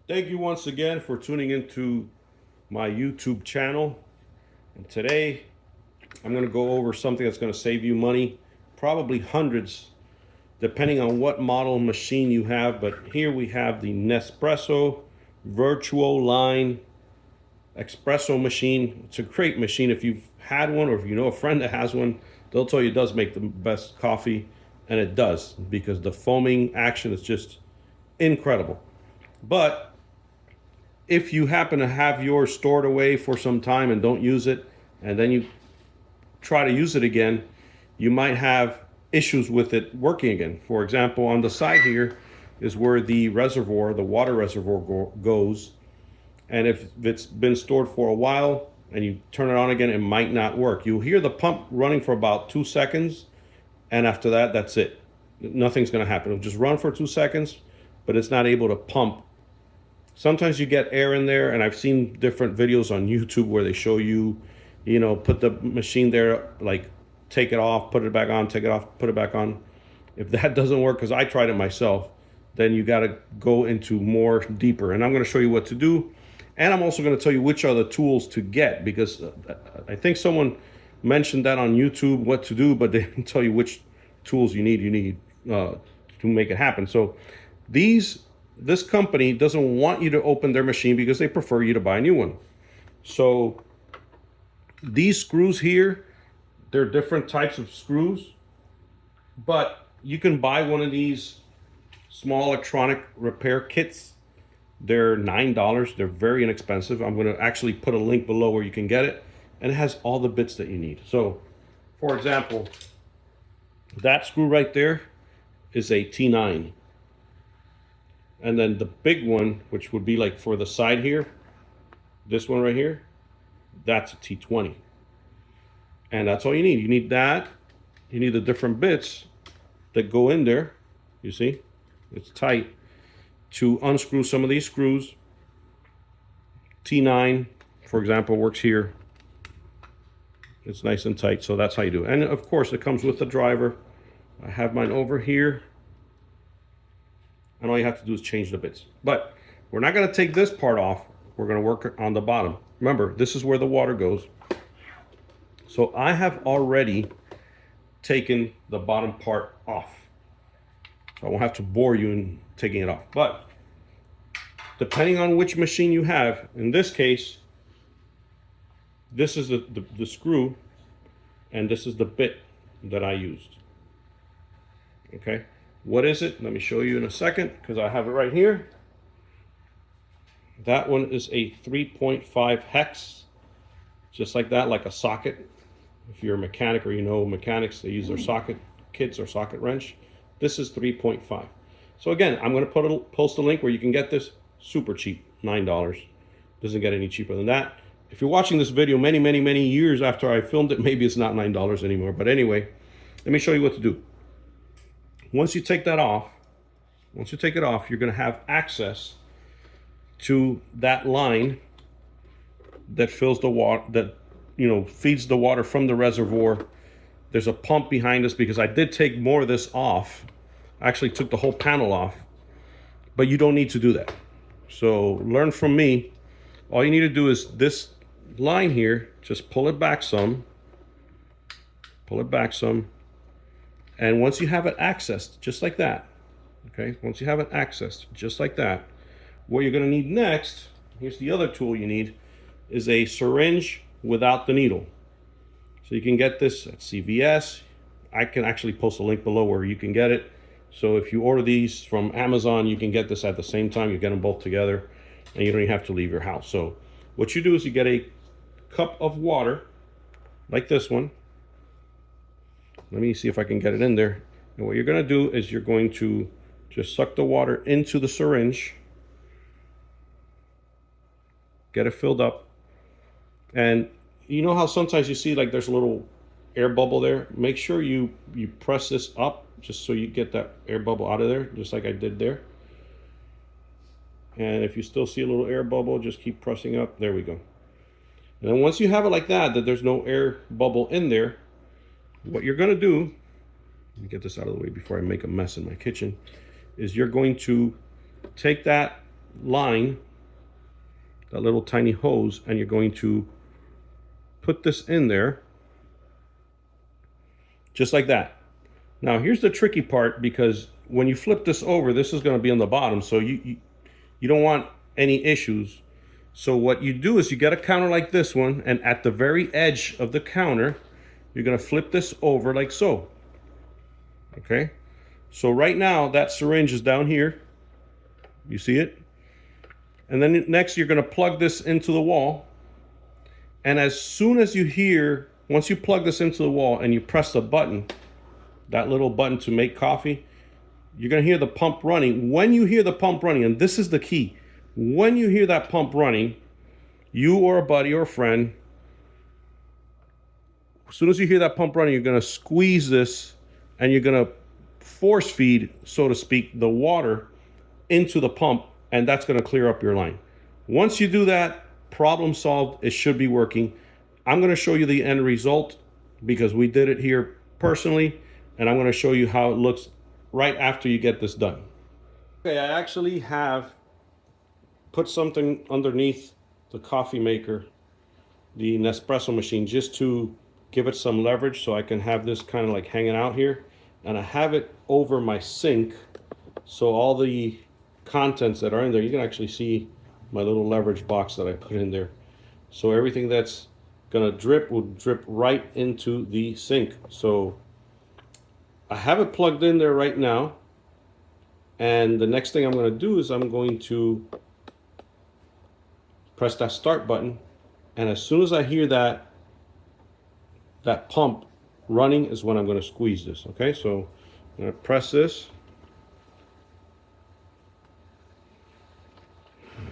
Thank you once again for tuning into my YouTube channel. And today I'm going to go over something that's going to save you money, probably hundreds, depending on what model machine you have. But here we have the Nespresso Virtual Line Espresso machine. It's a great machine. If you've had one or if you know a friend that has one, they'll tell you it does make the best coffee. And it does, because the foaming action is just incredible. But if you happen to have yours stored away for some time and don't use it, and then you try to use it again, you might have issues with it working again. For example, on the side here is where the reservoir, the water reservoir goes. And if it's been stored for a while and you turn it on again, it might not work. You'll hear the pump running for about 2 seconds. And after that, that's it. Nothing's going to happen. It'll just run for 2 seconds, but it's not able to pump. Sometimes you get air in there, and I've seen different videos on YouTube where they show you, put the machine there, like take it off, put it back on, take it off, put it back on. If that doesn't work, because I tried it myself, then you got to go into more deeper. And I'm going to show you what to do. And I'm also going to tell you which are the tools to get, because I think someone mentioned that on YouTube, what to do, but they didn't tell you which tools you need to make it happen. So this company doesn't want you to open their machine because they prefer you to buy a new one. So these screws here, they're different types of screws, but you can buy one of these small electronic repair kits. They're $9. They're very inexpensive. I'm going to actually put a link below where you can get it, and it has all the bits that you need. So, for example, that screw right there is a T9. And then the big one, which would be like for the side here, this one right here, that's a T20. And that's all you need. You need that. You need the different bits that go in there. You see, it's tight. To unscrew some of these screws, T9, for example, works here. It's nice and tight, so that's how you do it. And of course, it comes with the driver. I have mine over here. And all you have to do is change the bits. But we're not going to take this part off. We're going to work on the bottom. Remember, this is where the water goes. So I have already taken the bottom part off. So I won't have to bore you in taking it off. But depending on which machine you have, in this case, this is the screw, and this is the bit that I used. Okay. What is it? Let me show you in a second, because I have it right here. That one is a 3.5 hex, just like that, like a socket. If you're a mechanic or you know mechanics, they use their socket kits or socket wrench. This is 3.5. So again, I'm going to post a link where you can get this super cheap, $9. Doesn't get any cheaper than that. If you're watching this video many years after I filmed it, maybe it's not $9 anymore. But anyway, let me show you what to do. Once you take that off, once you take it off, you're going to have access to that line that fills the water, that feeds the water from the reservoir. There's a pump behind us, because I did take more of this off. I actually took the whole panel off, but you don't need to do that. So learn from me. All you need to do is this line here, just pull it back some, and once you have it accessed, just like that, okay? Once you have it accessed, just like that, what you're gonna need next, here's the other tool you need, is a syringe without the needle. So you can get this at CVS. I can actually post a link below where you can get it. So if you order these from Amazon, you can get this at the same time. You get them both together, and you don't even have to leave your house. So what you do is you get a cup of water, like this one. Let me see if I can get it in there. And what you're going to do is you're going to just suck the water into the syringe, get it filled up. And you know how sometimes you see like there's a little air bubble there? Make sure you press this up just so you get that air bubble out of there, just like I did there. And if you still see a little air bubble, just keep pressing up. There we go. And then once you have it like that there's no air bubble in there, what you're going to do, let me get this out of the way before I make a mess in my kitchen, is you're going to take that line, that little tiny hose, and you're going to put this in there just like that. Now here's the tricky part, because when you flip this over, this is going to be on the bottom, so you don't want any issues. So what you do is you get a counter like this one, and at the very edge of the counter, you're going to flip this over like so. Okay? So right now that syringe is down here. You see it? And then next you're going to plug this into the wall. And as soon as you hear, once you plug this into the wall and you press the button, that little button to make coffee, you're going to hear the pump running. When you hear the pump running, and this is the key, when you hear that pump running, you or a buddy or a friend, as soon as you hear that pump running, you're going to squeeze this and you're going to force feed, so to speak, the water into the pump, and that's going to clear up your line. Once you do that, problem solved. It should be working. I'm going to show you the end result because we did it here personally, and I'm going to show you how it looks right after you get this done. Okay, I actually have put something underneath the coffee maker, the Nespresso machine, just to give it some leverage so I can have this kind of like hanging out here. And I have it over my sink, so all the contents that are in there, you can actually see my little leverage box that I put in there. So everything that's gonna drip will drip right into the sink. So I have it plugged in there right now. And the next thing I'm gonna do is I'm going to press that start button. And as soon as I hear that pump running is when I'm gonna squeeze this, okay? So I'm gonna press this.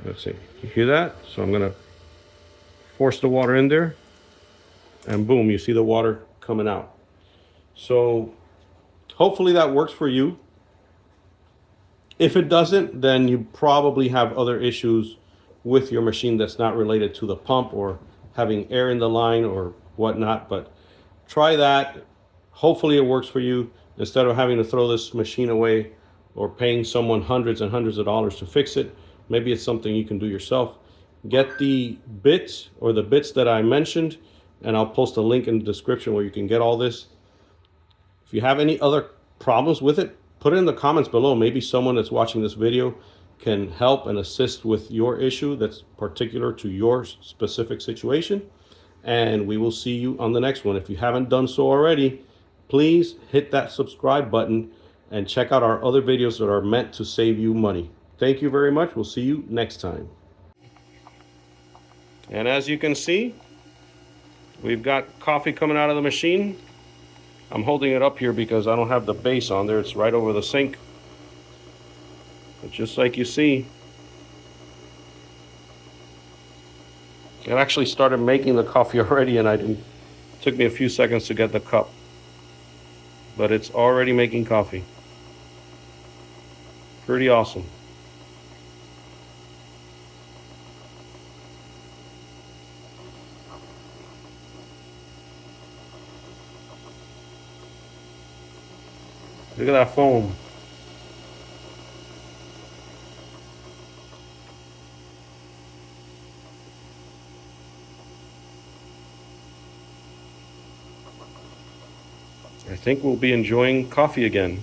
Let's see, you hear that? So I'm gonna force the water in there, and boom, you see the water coming out. So hopefully that works for you. If it doesn't, then you probably have other issues with your machine that's not related to the pump or having air in the line or whatnot, but try that. Hopefully it works for you. Instead of having to throw this machine away or paying someone hundreds and hundreds of dollars to fix it, maybe it's something you can do yourself. Get the bits or the bits that I mentioned, and I'll post a link in the description where you can get all this. If you have any other problems with it, put it in the comments below. Maybe someone that's watching this video can help and assist with your issue that's particular to your specific situation. And we will see you on the next one. If you haven't done so already, please hit that subscribe button and check out our other videos that are meant to save you money. Thank you very much. We'll see you next time. And as you can see, we've got coffee coming out of the machine. I'm holding it up here because I don't have the base on there. It's right over the sink. But just like you see, it actually started making the coffee already, and it took me a few seconds to get the cup. But it's already making coffee. Pretty awesome. Look at that foam. I think we'll be enjoying coffee again.